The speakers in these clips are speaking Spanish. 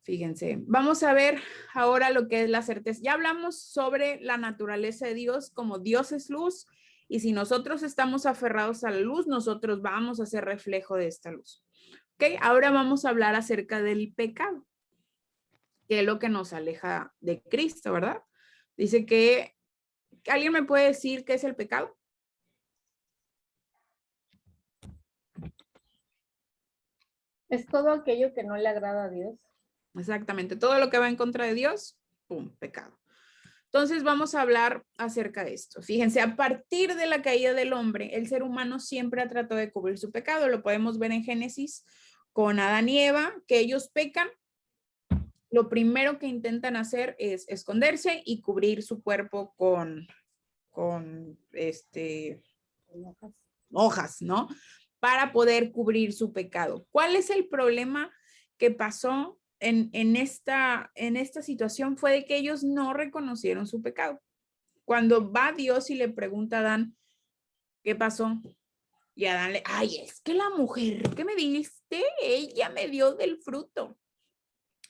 Fíjense, vamos a ver ahora lo que es la certeza. Ya hablamos sobre la naturaleza de Dios, como Dios es luz, y si nosotros estamos aferrados a la luz, nosotros vamos a ser reflejo de esta luz. ¿Ok? Ahora vamos a hablar acerca del pecado, que es lo que nos aleja de Cristo, ¿verdad? Dice que, ¿alguien me puede decir qué es el pecado? Es todo aquello que no le agrada a Dios. Exactamente, todo lo que va en contra de Dios, ¡pum!, pecado. Entonces vamos a hablar acerca de esto. Fíjense, a partir de la caída del hombre, el ser humano siempre ha tratado de cubrir su pecado. Lo podemos ver en Génesis con Adán y Eva, que ellos pecan. Lo primero que intentan hacer es esconderse y cubrir su cuerpo con hojas, ¿no? Para poder cubrir su pecado. ¿Cuál es el problema que pasó en esta situación? Fue de que ellos no reconocieron su pecado. Cuando va Dios y le pregunta a Adán, ¿qué pasó? Y Adán le, ay, es que la mujer que me diste, ella me dio del fruto.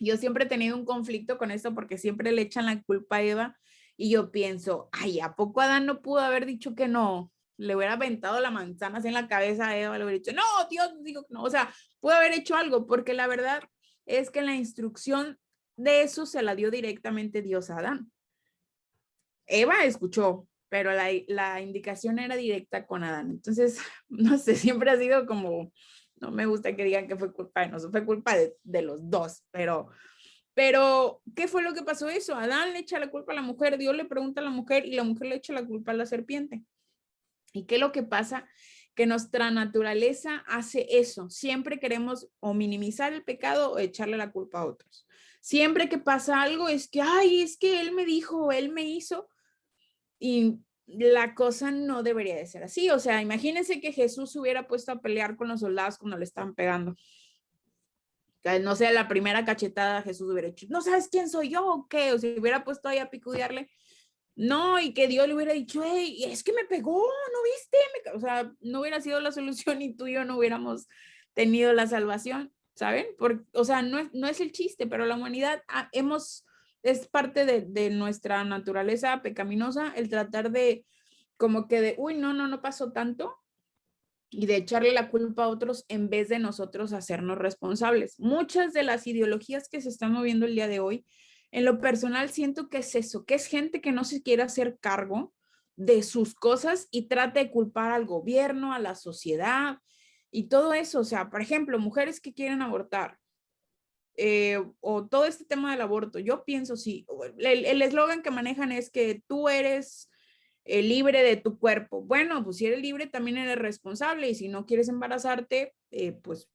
Yo siempre he tenido un conflicto con esto porque siempre le echan la culpa a Eva y yo pienso, ay, ¿a poco Adán no pudo haber dicho que no? Le hubiera aventado la manzana así en la cabeza a Eva, le hubiera dicho, no, Dios, digo que no. O sea, pudo haber hecho algo porque la verdad es que la instrucción de eso se la dio directamente Dios a Adán. Eva escuchó, pero la indicación era directa con Adán. Entonces, no sé, siempre ha sido como, no me gusta que digan que fue culpa de nosotros, fue culpa de los dos, pero, ¿qué fue lo que pasó eso? Adán le echa la culpa a la mujer, Dios le pregunta a la mujer y la mujer le echa la culpa a la serpiente. ¿Y qué es lo que pasa? Que nuestra naturaleza hace eso. Siempre queremos o minimizar el pecado o echarle la culpa a otros. Siempre que pasa algo es que, ay, es que él me dijo, él me hizo. Y la cosa no debería de ser así. O sea, imagínense que Jesús se hubiera puesto a pelear con los soldados cuando le estaban pegando. No sé, la primera cachetada Jesús hubiera hecho, ¿no sabes quién soy yo o qué? O si hubiera puesto ahí a picudearle. No, y que Dios le hubiera dicho, hey, es que me pegó, ¿no viste? O sea, no hubiera sido la solución y tú y yo no hubiéramos tenido la salvación, ¿saben? O sea, no es el chiste, pero la humanidad es parte de nuestra naturaleza pecaminosa el tratar de, como que de, uy, no pasó tanto, y de echarle la culpa a otros en vez de nosotros hacernos responsables. Muchas de las ideologías que se están moviendo el día de hoy, en lo personal siento que es eso, que es gente que no se quiere hacer cargo de sus cosas y trata de culpar al gobierno, a la sociedad y todo eso. O sea, por ejemplo, mujeres que quieren abortar, o todo este tema del aborto. Yo pienso, sí, el eslogan que manejan es que tú eres libre de tu cuerpo. Bueno, pues si eres libre también eres responsable y si no quieres embarazarte, pues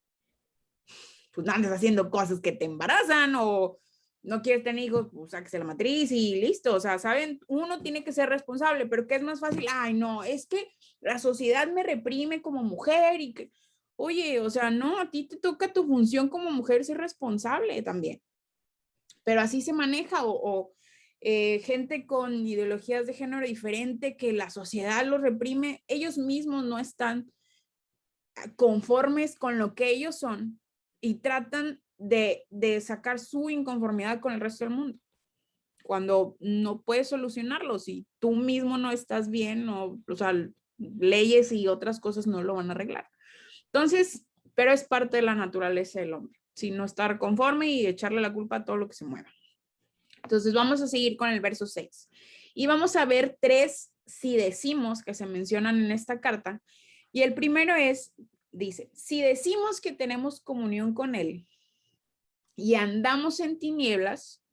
no andes haciendo cosas que te embarazan o no quieres tener hijos, pues sáquese la matriz y listo. O sea, ¿saben? Uno tiene que ser responsable, pero ¿qué es más fácil? Ay, no, es que la sociedad me reprime como mujer y que, oye, o sea, no, a ti te toca tu función como mujer ser responsable también. Pero así se maneja o gente con ideologías de género diferente que la sociedad los reprime, ellos mismos no están conformes con lo que ellos son y tratan de sacar su inconformidad con el resto del mundo. Cuando no puedes solucionarlo, si tú mismo no estás bien, o sea, leyes y otras cosas no lo van a arreglar. Entonces, pero es parte de la naturaleza del hombre, si no estar conforme y echarle la culpa a todo lo que se mueva. Entonces vamos a seguir con el verso 6 y vamos a ver 3 si decimos que se mencionan en esta carta. Y el primero dice, si decimos que tenemos comunión con él y andamos en tinieblas,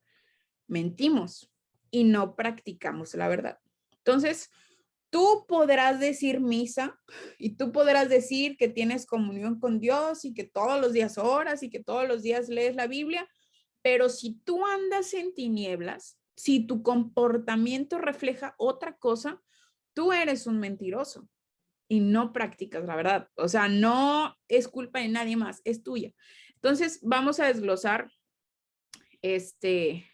mentimos y no practicamos la verdad. Entonces, tú podrás decir misa y tú podrás decir que tienes comunión con Dios y que todos los días oras y que todos los días lees la Biblia, pero si tú andas en tinieblas, si tu comportamiento refleja otra cosa, tú eres un mentiroso y no practicas la verdad. O sea, no es culpa de nadie más, es tuya. Entonces, vamos a desglosar este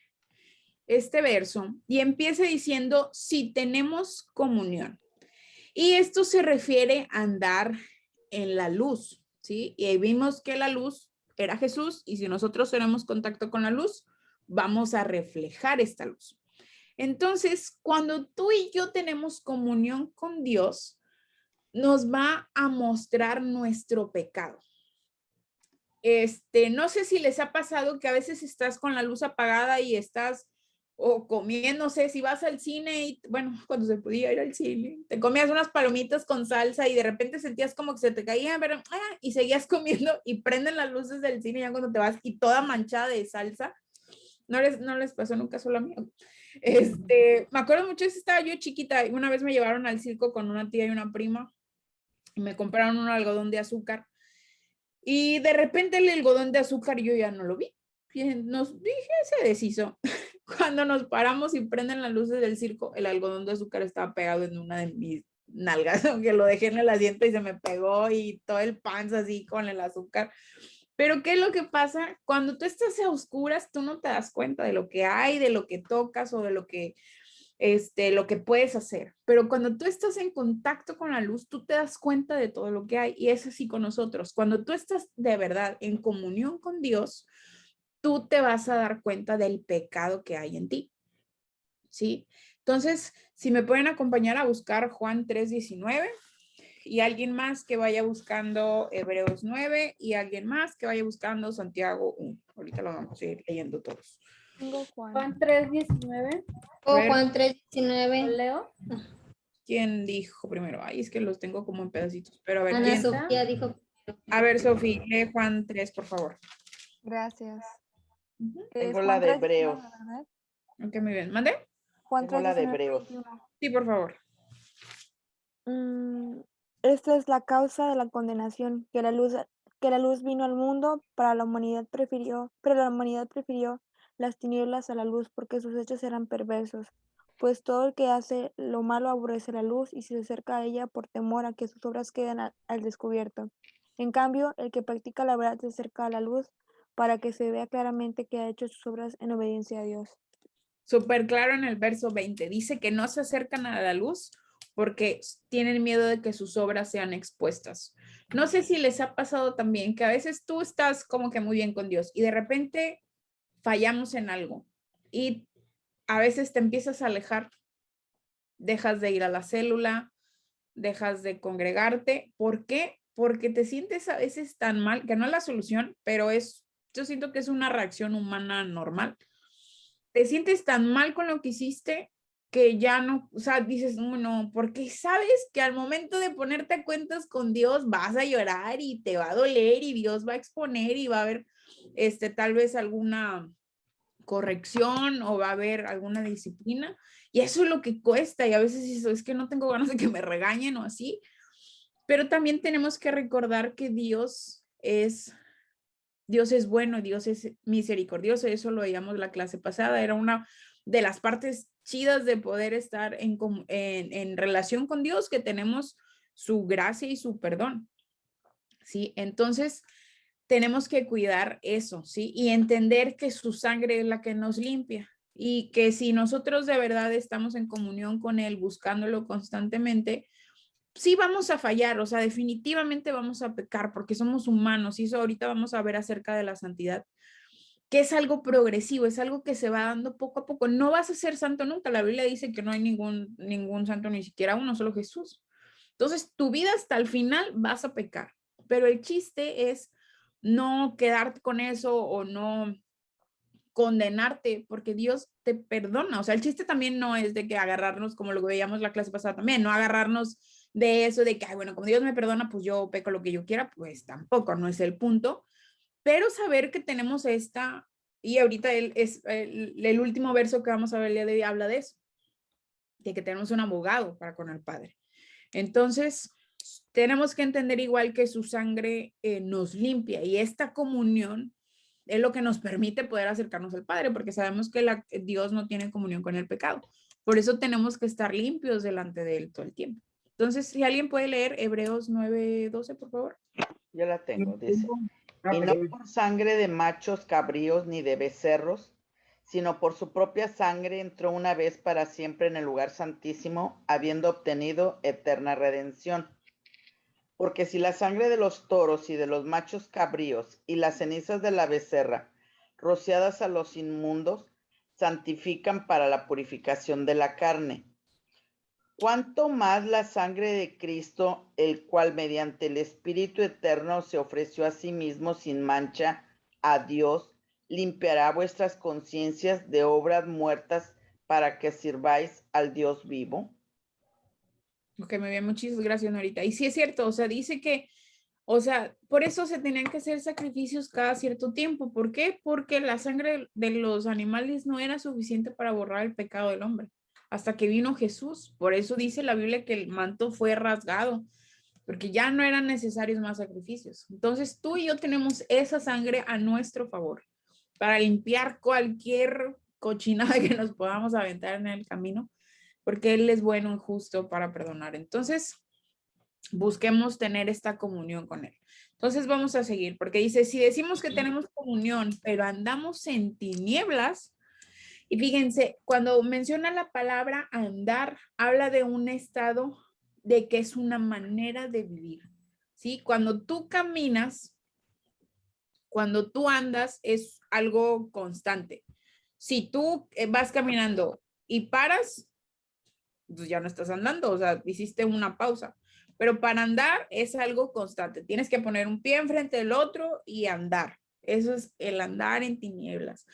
verso y empieza diciendo, si tenemos comunión. Y esto se refiere a andar en la luz, ¿sí? Y ahí vimos que la luz, era Jesús, y si nosotros tenemos contacto con la luz, vamos a reflejar esta luz. Entonces, cuando tú y yo tenemos comunión con Dios, nos va a mostrar nuestro pecado. No sé si les ha pasado que a veces estás con la luz apagada y estás o comiendo, no sé, si vas al cine y, bueno, cuando se podía ir al cine, te comías unas palomitas con salsa y de repente sentías como que se te caían, pero, y seguías comiendo y prenden las luces del cine ya cuando te vas y toda manchada de salsa. No les pasó nunca solo a mí. Me acuerdo mucho, estaba yo chiquita y una vez me llevaron al circo con una tía y una prima y me compraron un algodón de azúcar. Y de repente el algodón de azúcar yo ya no lo vi. Nos dije, se deshizo. Cuando nos paramos y prenden las luces del circo, el algodón de azúcar estaba pegado en una de mis nalgas, aunque lo dejé en el asiento y se me pegó y todo el panza así con el azúcar. Pero ¿qué es lo que pasa? Cuando tú estás a oscuras, tú no te das cuenta de lo que hay, de lo que tocas o de lo que puedes hacer. Pero cuando tú estás en contacto con la luz, tú te das cuenta de todo lo que hay. Y es así con nosotros. Cuando tú estás de verdad en comunión con Dios, tú te vas a dar cuenta del pecado que hay en ti. ¿Sí? Entonces, si me pueden acompañar a buscar Juan 3:19 y alguien más que vaya buscando Hebreos 9 y alguien más que vaya buscando Santiago 1. Ahorita lo vamos a ir leyendo todos. Tengo Juan 3:19. O Ver. Juan ¿Lo 3:19. leo? ¿Quién dijo primero? Ay, es que los tengo como en pedacitos. Pero a ver, Ana ¿quién? Sofía dijo. A ver, Sofía, lee Juan 3, por favor. Gracias. Ujú. Tengo Es la Juan de 3:19, Hebreos. ¿verdad? Ok, muy bien. ¿Mande? Juan Tengo la de 3:19, Hebreos. 21. Sí, por favor. Esta es la causa de la condenación, que la luz vino al mundo, pero la humanidad prefirió las tinieblas a la luz, porque sus hechos eran perversos. Pues todo el que hace lo malo aborrece la luz y se acerca a ella por temor a que sus obras queden al descubierto. En cambio, el que practica la verdad se acerca a la luz para que se vea claramente que ha hecho sus obras en obediencia a Dios. Súper claro en el verso 20. Dice que no se acercan a la luz porque tienen miedo de que sus obras sean expuestas. No sé si les ha pasado también que a veces tú estás como que muy bien con Dios y de repente fallamos en algo y a veces te empiezas a alejar, dejas de ir a la célula, dejas de congregarte. ¿Por qué? Porque te sientes a veces tan mal, que no es la solución, pero yo siento que es una reacción humana normal. Te sientes tan mal con lo que hiciste que ya no, o sea, dices, no, porque sabes que al momento de ponerte a cuentas con Dios vas a llorar y te va a doler y Dios va a exponer y va a haber, tal vez alguna corrección o va a haber alguna disciplina y eso es lo que cuesta y a veces es que no tengo ganas de que me regañen o así, pero también tenemos que recordar que Dios es bueno, Dios es misericordioso, eso lo veíamos la clase pasada, era una de las partes chidas de poder estar en relación con Dios, que tenemos su gracia y su perdón, ¿sí? Entonces, tenemos que cuidar eso, ¿sí? Y entender que su sangre es la que nos limpia y que si nosotros de verdad estamos en comunión con Él, buscándolo constantemente, sí vamos a fallar, o sea, definitivamente vamos a pecar porque somos humanos y eso ahorita vamos a ver acerca de la santidad, que es algo progresivo, es algo que se va dando poco a poco. No vas a ser santo nunca, la Biblia dice que no hay ningún santo, ni siquiera uno, solo Jesús. Entonces, tu vida hasta el final vas a pecar, pero el chiste es no quedarte con eso o no condenarte, porque Dios te perdona. O sea, el chiste también no es de que agarrarnos, como lo que veíamos la clase pasada también, no agarrarnos de eso de que, ay, bueno, como Dios me perdona, pues yo peco lo que yo quiera, pues tampoco, no es el punto, pero saber que tenemos y ahorita el último verso que vamos a ver el día de hoy habla de eso, de que tenemos un abogado para con el Padre. Entonces, tenemos que entender igual que su sangre nos limpia y esta comunión es lo que nos permite poder acercarnos al Padre, porque sabemos que Dios no tiene comunión con el pecado. Por eso tenemos que estar limpios delante de Él todo el tiempo. Entonces, si alguien puede leer Hebreos 9:12, por favor. Yo la tengo, dice. Y no por sangre de machos cabríos ni de becerros, sino por su propia sangre entró una vez para siempre en el lugar santísimo, habiendo obtenido eterna redención. Porque si la sangre de los toros y de los machos cabríos y las cenizas de la becerra, rociadas a los inmundos, santifican para la purificación de la carne, ¿cuánto más la sangre de Cristo, el cual mediante el Espíritu Eterno se ofreció a sí mismo sin mancha a Dios, limpiará vuestras conciencias de obras muertas para que sirváis al Dios vivo? Ok, me bien, muchísimas gracias, Norita. Y sí es cierto, o sea, dice que, o sea, por eso se tenían que hacer sacrificios cada cierto tiempo. ¿Por qué? Porque la sangre de los animales no era suficiente para borrar el pecado del hombre, hasta que vino Jesús. Por eso dice la Biblia que el manto fue rasgado, porque ya no eran necesarios más sacrificios. Entonces tú y yo tenemos esa sangre a nuestro favor para limpiar cualquier cochinada que nos podamos aventar en el camino, porque Él es bueno y justo para perdonar. Entonces, busquemos tener esta comunión con Él. Entonces, vamos a seguir, porque dice, si decimos que tenemos comunión, pero andamos en tinieblas, y fíjense, cuando menciona la palabra andar, habla de un estado de que es una manera de vivir, ¿sí? Cuando tú caminas, cuando tú andas, es algo constante. Si tú vas caminando y paras, pues ya no estás andando, o sea, hiciste una pausa. Pero para andar es algo constante. Tienes que poner un pie enfrente del otro y andar. Eso es el andar en tinieblas.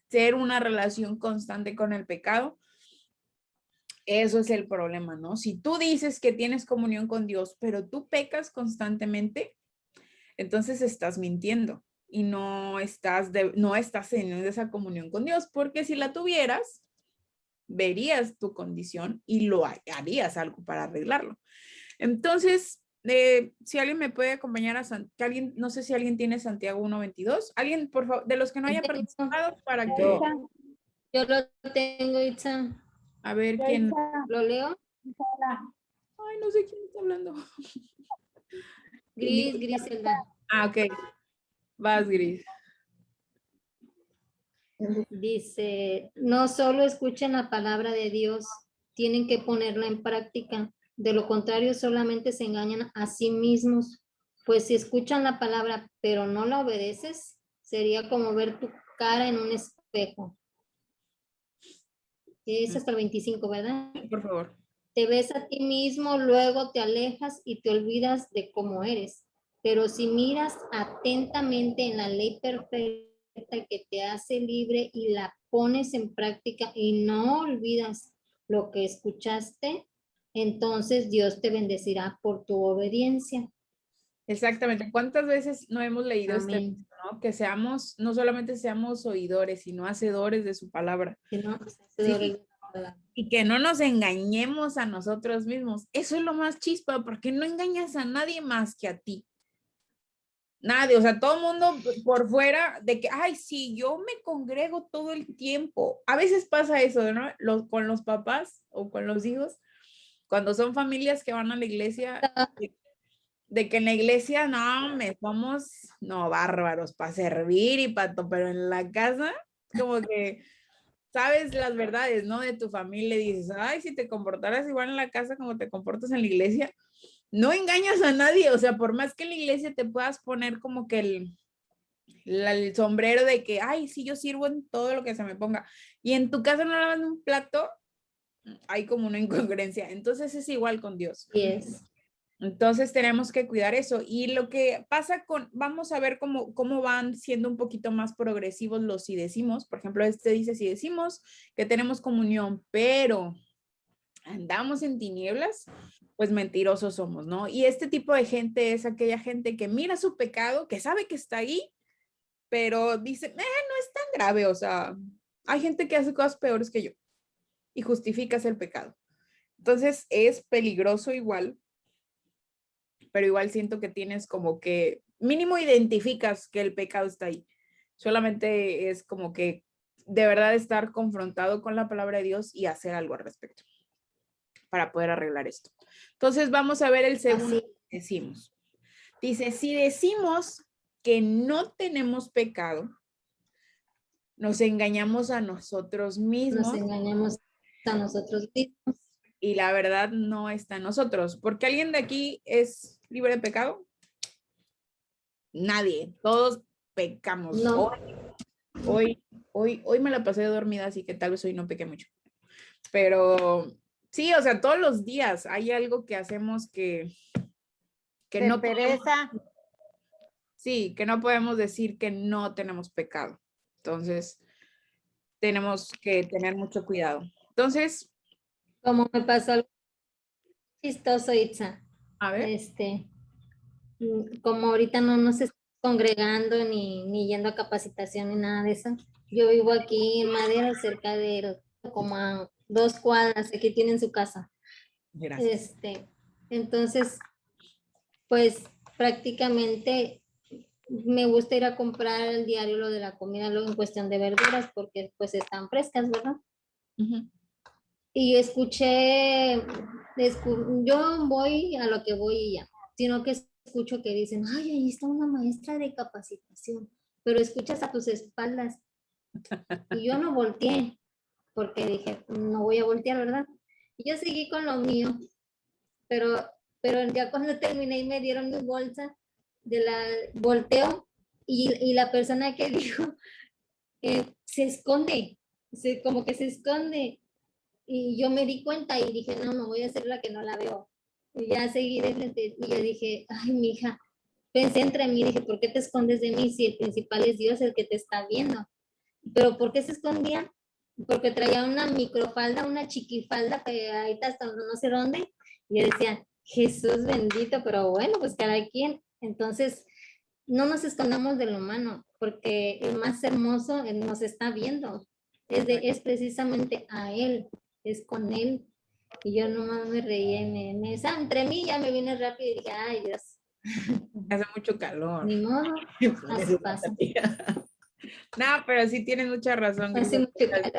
Ser una relación constante con el pecado. Eso es el problema, ¿no? Si tú dices que tienes comunión con Dios, pero tú pecas constantemente, entonces estás mintiendo y no estás teniendo esa comunión con Dios, porque si la tuvieras, verías tu condición y lo harías algo para arreglarlo. Entonces, si alguien me puede acompañar que alguien, no sé si alguien tiene Santiago 1:22, alguien, por favor, de los que no haya participado, para que, Yo lo tengo, Itza. a ver quién, ¿Lo leo? ay, no sé quién está hablando. Griselda. Ah, ok, vas, Gris. Dice, no solo escuchen la palabra de Dios, tienen que ponerla en práctica. De lo contrario, solamente se engañan a sí mismos. Pues si escuchan la palabra, pero no la obedeces, sería como ver tu cara en un espejo. Es hasta el 25, ¿verdad? Por favor. Te ves a ti mismo, luego te alejas y te olvidas de cómo eres. Pero si miras atentamente en la ley perfecta que te hace libre y la pones en práctica y no olvidas lo que escuchaste, entonces Dios te bendecirá por tu obediencia. Exactamente. ¿Cuántas veces no hemos leído Amén. ¿no? Que seamos, no solamente seamos oidores, sino hacedores de su palabra. Que no, Sí. Y que no nos engañemos a nosotros mismos. Eso es lo más chispa, porque no engañas a nadie más que a ti. Nadie, o sea, todo el mundo por fuera de que, ay, sí, yo me congrego todo el tiempo. A veces pasa eso, ¿no? Con los papás o con los hijos, cuando son familias que van a la iglesia, de que en la iglesia, no, somos, no, bárbaros para servir y para todo, pero en la casa, como que sabes las verdades, ¿no? De tu familia, dices, ay, si te comportaras igual en la casa como te comportas en la iglesia, no engañas a nadie, o sea, por más que en la iglesia te puedas poner como que el sombrero de que, ay, sí, yo sirvo en todo lo que se me ponga, y en tu casa no lavas un plato, hay como una incongruencia, entonces es igual con Dios. Yes. Entonces tenemos que cuidar eso. Y lo que pasa vamos a ver cómo van siendo un poquito más progresivos los si decimos. Por ejemplo, este dice, si decimos que tenemos comunión, pero andamos en tinieblas, pues mentirosos somos, ¿no? Y este tipo de gente es aquella gente que mira su pecado, que sabe que está ahí, pero dice, no es tan grave, o sea, hay gente que hace cosas peores que yo y justificas el pecado. Entonces es peligroso igual, pero igual siento que tienes como que mínimo identificas que el pecado está ahí. Solamente es como que de verdad estar confrontado con la palabra de Dios y hacer algo al respecto para poder arreglar esto. Entonces vamos a ver el segundo que decimos. Dice, si decimos que no tenemos pecado, nos engañamos a nosotros mismos. Nos engañamos a nosotros mismos. Y la verdad no está en nosotros, porque alguien de aquí es libre de pecado? Nadie, todos pecamos. No. Hoy me la pasé dormida, así que tal vez hoy no pequé mucho. Pero sí, o sea, todos los días hay algo que hacemos que De no pereza. sí, que no podemos decir que no tenemos pecado. Entonces, tenemos que tener mucho cuidado. Entonces, Como me pasó algo chistoso, Itza. a ver. Como ahorita no nos estamos congregando ni yendo a capacitación ni nada de eso. Yo vivo aquí en Madera, cerca de como a 2 cuadras, aquí tienen su casa. Gracias. Entonces, pues prácticamente me gusta ir a comprar el diario lo de la comida, luego en cuestión de verduras, porque pues están frescas, ¿verdad? Ujú. Y yo voy a lo que voy y ya, sino que escucho que dicen, ay, ahí está una maestra de capacitación, pero escuchas a tus espaldas. Y yo no volteé, porque dije, no voy a voltear, ¿verdad? Y yo seguí con lo mío, pero ya cuando terminé y me dieron mi bolsa, volteo y la persona que dijo, se esconde, como que se esconde. Y yo me di cuenta y dije, no, no voy a ser la que no la veo. Y ya seguí de frente y yo dije, ay, mija, pensé entre mí, dije, ¿por qué te escondes de mí si el principal es Dios el que te está viendo? Pero ¿por qué se escondía? Porque traía una microfalda, una chiquifalda pegadita hasta no sé dónde. Y yo decía, Jesús bendito, pero bueno, pues cada quien. Entonces, no nos escondamos de lo humano, porque el más hermoso nos está viendo. Es precisamente a Él, es con Él. Y yo nomás me reía y entre mí ya me vine rápido y dije, ay Dios. Hace mucho calor. Ni modo, así pasa. No, pero sí tienes mucha razón. Hace mucho calor.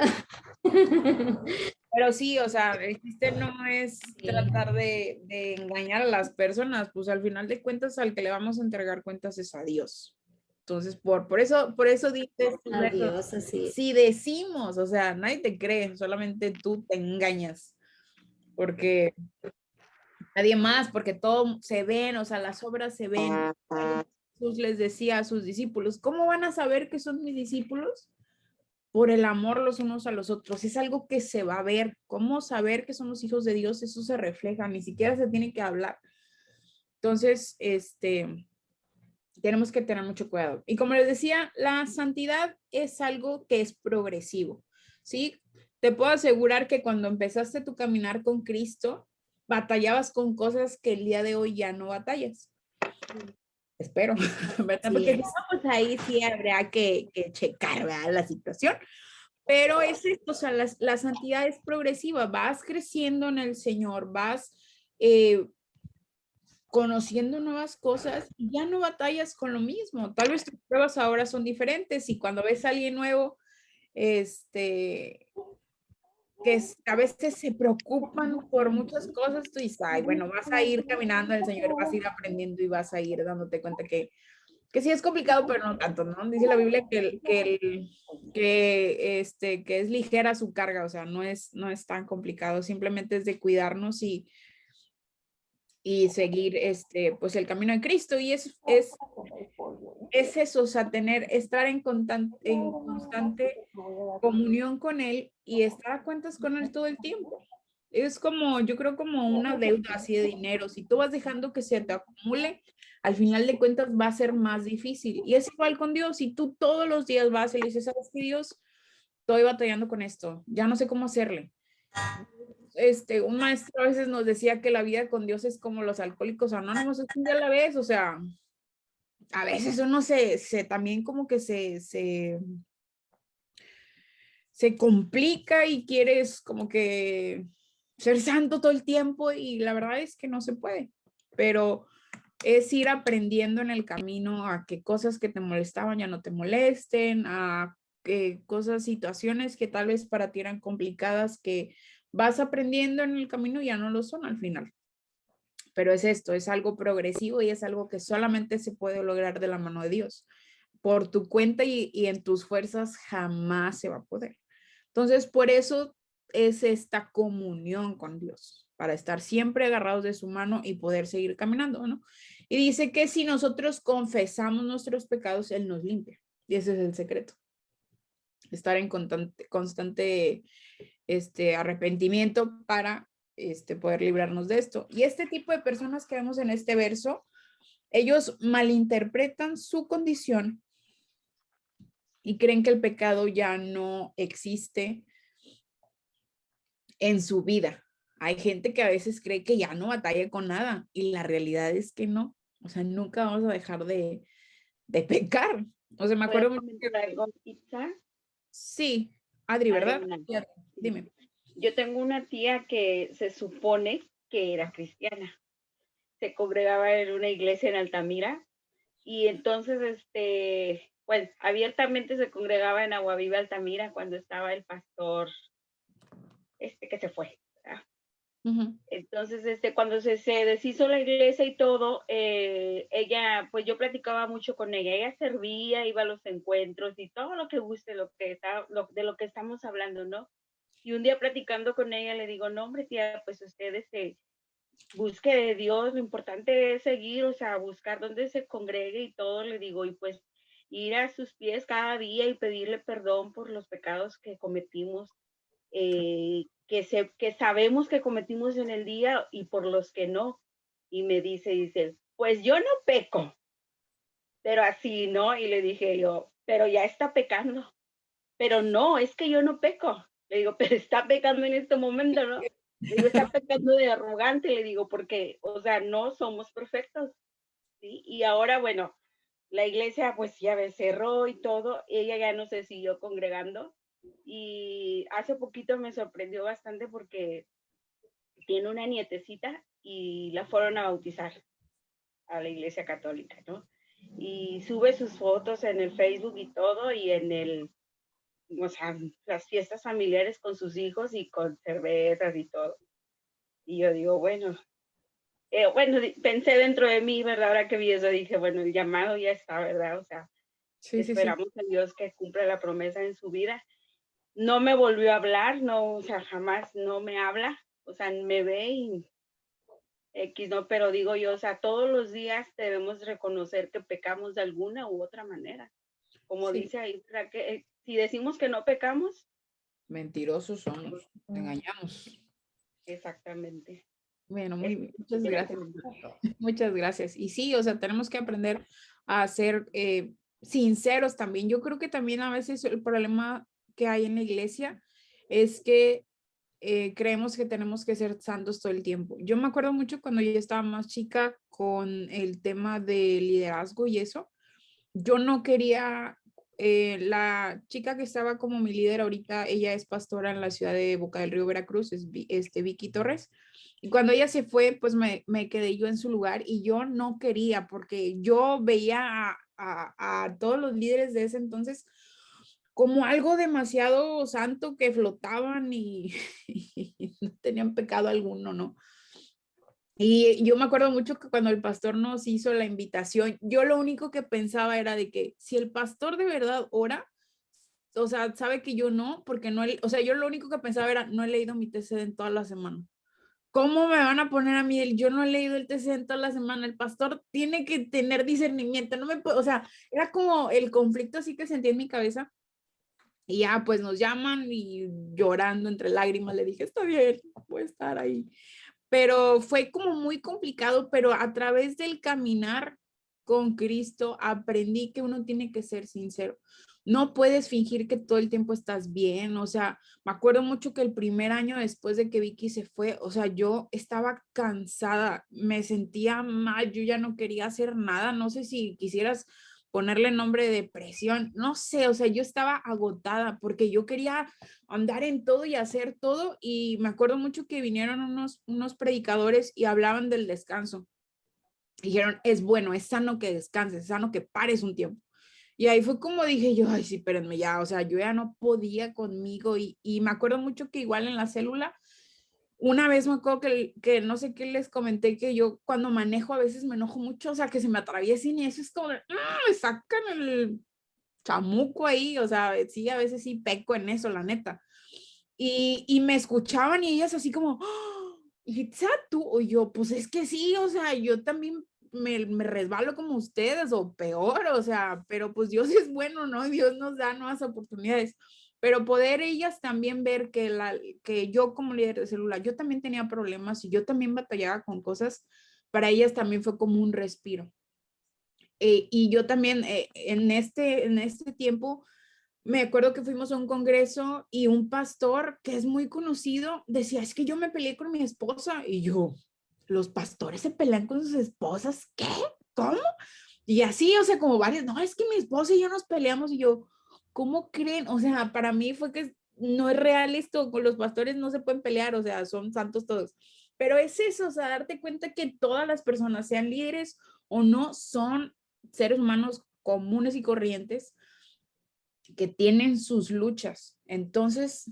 Pero sí, o sea, el chiste no es tratar de engañar a las personas, pues al final de cuentas al que le vamos a entregar cuentas es a Dios. Entonces, por eso dices, Adiós, así. si decimos, o sea, nadie te cree, solamente tú te engañas, porque nadie más, porque todo se ven, o sea, las obras se ven. Jesús les decía a sus discípulos, ¿cómo van a saber que son mis discípulos? Por el amor los unos a los otros. Es algo que se va a ver. ¿Cómo saber que somos hijos de Dios? Eso se refleja, ni siquiera se tiene que hablar. Entonces, tenemos que tener mucho cuidado. Y como les decía, la santidad es algo que es progresivo, ¿sí? Te puedo asegurar que cuando empezaste tu caminar con Cristo, batallabas con cosas que el día de hoy ya no batallas. Espero, ¿verdad? Porque estamos ahí, sí habrá que checar, ¿verdad? La situación. Pero es esto, o sea, la santidad es progresiva, vas creciendo en el Señor, vas conociendo nuevas cosas y ya no batallas con lo mismo. Tal vez tus pruebas ahora son diferentes y cuando ves a alguien nuevo, que a veces se preocupan por muchas cosas, tú dices, ay, bueno, vas a ir caminando el Señor, vas a ir aprendiendo y vas a ir dándote cuenta que sí es complicado, pero no tanto, ¿no? Dice la Biblia que es ligera su carga, o sea, no es tan complicado, simplemente es de cuidarnos y seguir pues el camino de Cristo. Y es eso, o sea, estar en constante comunión con Él y estar a cuentas con Él todo el tiempo. Es como, yo creo, como una deuda así de dinero. Si tú vas dejando que se te acumule, al final de cuentas va a ser más difícil. Y es igual con Dios. Si tú todos los días vas y le dices, ¿sabes qué, Dios? Estoy batallando con esto. Ya no sé cómo hacerle. Un maestro a veces nos decía que la vida con Dios es como los alcohólicos anónimos, es un día a la vez. O sea, a veces uno se también como que se complica y quieres como que ser santo todo el tiempo y la verdad es que no se puede, pero es ir aprendiendo en el camino a que cosas que te molestaban ya no te molesten, a que cosas, situaciones que tal vez para ti eran complicadas, que vas aprendiendo en el camino ya no lo son al final. Pero es esto, es algo progresivo y es algo que solamente se puede lograr de la mano de Dios. Por tu cuenta y en tus fuerzas jamás se va a poder. Entonces, por eso es esta comunión con Dios. para estar siempre agarrados de su mano y poder seguir caminando, ¿no? Y dice que si nosotros confesamos nuestros pecados, Él nos limpia. Y ese es el secreto. Estar en constante arrepentimiento para poder librarnos de esto. Y este tipo de personas que vemos en este verso, ellos malinterpretan su condición y creen que el pecado ya no existe en su vida. Hay gente que a veces cree que ya no batalla con nada y la realidad es que no. O sea, nunca vamos a dejar de pecar. O sea, me acuerdo mucho que... algo, Itza. Sí, Adri, ¿verdad? Adriana. Dime. Yo tengo una tía que se supone que era cristiana. Se congregaba en una iglesia en Altamira y entonces, pues abiertamente se congregaba en Agua Viva Altamira cuando estaba el pastor que se fue. Uh-huh. Entonces, cuando se deshizo la iglesia y todo, ella, pues yo platicaba mucho con ella. Ella servía, iba a los encuentros y todo lo que guste, de lo que estamos hablando, ¿no? Y un día platicando con ella le digo, no, hombre, tía, pues ustedes busque de Dios, lo importante es seguir, o sea, buscar dónde se congregue y todo, le digo, y pues ir a sus pies cada día y pedirle perdón por los pecados que cometimos, que sabemos que cometimos en el día y por los que no. Y me dice, pues yo no peco, pero así, ¿no? Y le dije yo, pero ya está pecando. Pero no, es que yo no peco. Le digo, pero está pecando en este momento, ¿no? Le digo, está pecando de arrogante, le digo, porque, o sea, no somos perfectos, ¿sí? Y ahora, bueno, la iglesia pues ya cerró y todo, ella ya no se siguió congregando. Y hace poquito me sorprendió bastante porque tiene una nietecita y la fueron a bautizar a la iglesia católica, ¿no? Y sube sus fotos en el Facebook y todo, y o sea, las fiestas familiares con sus hijos y con cervezas y todo. Y yo digo, bueno, pensé dentro de mí, ¿verdad? Ahora que vi eso, dije, bueno, el llamado ya está, ¿verdad? O sea, Sí. esperamos a Dios que cumpla la promesa en su vida. No me volvió a hablar, no, o sea, jamás no me habla, o sea, me ve y X, no, pero digo yo, o sea, todos los días debemos reconocer que pecamos de alguna u otra manera. Como Sí. dice ahí, que si decimos que no pecamos, Mentirosos somos, te engañamos. exactamente. Bueno, muy bien, muchas Quiero gracias. comentar. Muchas gracias. Y sí, o sea, tenemos que aprender a ser sinceros también. Yo creo que también a veces el problema que hay en la iglesia es que creemos que tenemos que ser santos todo el tiempo. Yo me acuerdo mucho cuando yo estaba más chica con el tema de liderazgo y eso. Yo no quería, la chica que estaba como mi líder ahorita, ella es pastora en la ciudad de Boca del Río, Veracruz, es Vicky Torres. Y cuando ella se fue, pues me quedé yo en su lugar y yo no quería porque yo veía a todos los líderes de ese entonces como algo demasiado santo que flotaban y no tenían pecado alguno, ¿no? Y yo me acuerdo mucho que cuando el pastor nos hizo la invitación, yo lo único que pensaba era de que si el pastor de verdad ora, o sea, sabe que yo no, porque no, o sea, yo lo único que pensaba era, no he leído mi TCD en toda la semana. ¿Cómo me van a poner a mí? Yo no he leído el TCD en toda la semana. El pastor tiene que tener discernimiento. No me puedo, o sea, era como el conflicto así que sentí en mi cabeza. Y ya, pues nos llaman y llorando entre lágrimas le dije, está bien, voy a estar ahí. Pero fue como muy complicado, pero a través del caminar con Cristo aprendí que uno tiene que ser sincero. No puedes fingir que todo el tiempo estás bien. O sea, me acuerdo mucho que el primer año después de que Vicky se fue, o sea, yo estaba cansada, me sentía mal, yo ya no quería hacer nada. No sé si quisieras ponerle nombre de depresión, no sé, o sea, yo estaba agotada porque yo quería andar en todo y hacer todo y me acuerdo mucho que vinieron unos predicadores y hablaban del descanso. Dijeron, es bueno, es sano que descanses, es sano que pares un tiempo. Y ahí fue como dije yo, ay, sí, espérenme ya, o sea, yo ya no podía conmigo y me acuerdo mucho que igual en la célula, una vez me acuerdo que no sé qué les comenté, que yo cuando manejo a veces me enojo mucho, o sea, que se me atraviesen y eso es como, me sacan el chamuco ahí, o sea, sí, a veces sí peco en eso, la neta. Y me escuchaban y ellas así como, ¡oh! Itza, tú o yo, pues es que sí, o sea, yo también me resbalo como ustedes o peor, o sea, pero pues Dios es bueno, ¿no? Dios nos da nuevas oportunidades, pero poder ellas también ver que yo como líder de célula, yo también tenía problemas y yo también batallaba con cosas, para ellas también fue como un respiro. Y yo también en este tiempo me acuerdo que fuimos a un congreso y un pastor que es muy conocido decía, es que yo me peleé con mi esposa y yo, ¿los pastores se pelean con sus esposas? ¿Qué? ¿Cómo? Y así, o sea, como varios, no, es que mi esposa y yo nos peleamos y yo, ¿cómo creen? O sea, para mí fue que no es real esto, con los pastores no se pueden pelear, o sea, son santos todos. Pero es eso, o sea, darte cuenta que todas las personas, sean líderes o no, son seres humanos comunes y corrientes que tienen sus luchas. Entonces,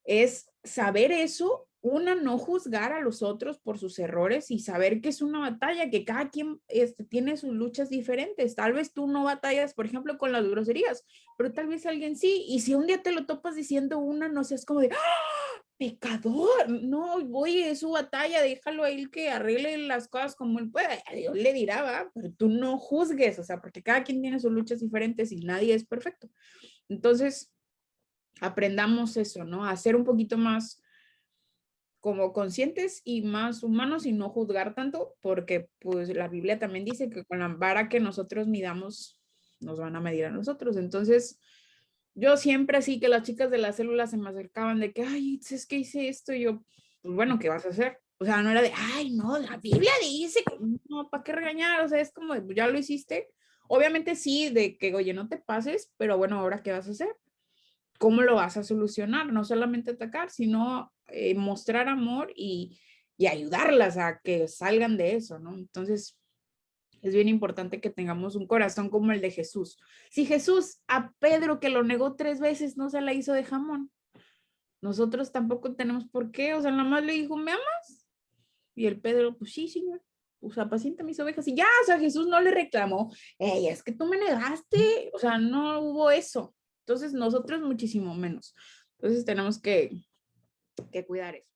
es saber eso, una, no juzgar a los otros por sus errores y saber que es una batalla, que cada quien tiene sus luchas diferentes. Tal vez tú no batallas, por ejemplo, con las groserías, pero tal vez alguien sí. Y si un día te lo topas diciendo una, no seas como de, ¡ah, pecador! No, oye, es su batalla, déjalo a él que arregle las cosas como él pueda. A Dios le dirá, ¿va? Pero tú no juzgues, o sea, porque cada quien tiene sus luchas diferentes y nadie es perfecto. Entonces, aprendamos eso, ¿no? A ser un poquito más como conscientes y más humanos y no juzgar tanto, porque pues la Biblia también dice que con la vara que nosotros midamos, nos van a medir a nosotros. Entonces, yo siempre así que las chicas de la célula se me acercaban de que, ay, es que hice esto, y yo, pues bueno, ¿qué vas a hacer? O sea, no era de, ay, no, la Biblia dice que no, ¿para qué regañar? O sea, es como, de, ya lo hiciste. Obviamente sí, de que, oye, no te pases, pero bueno, ¿ahora qué vas a hacer? ¿Cómo lo vas a solucionar? No solamente atacar, sino mostrar amor y ayudarlas a que salgan de eso, ¿no? Entonces, es bien importante que tengamos un corazón como el de Jesús. Si Jesús a Pedro, que lo negó 3 veces, no se la hizo de jamón, nosotros tampoco tenemos por qué. O sea, nada más le dijo, ¿me amas? Y el Pedro, pues sí, señor. Pues apacienta mis ovejas. Y ya, o sea, Jesús no le reclamó, hey, es que tú me negaste. O sea, no hubo eso. Entonces, nosotros muchísimo menos. Entonces, tenemos que cuidar eso.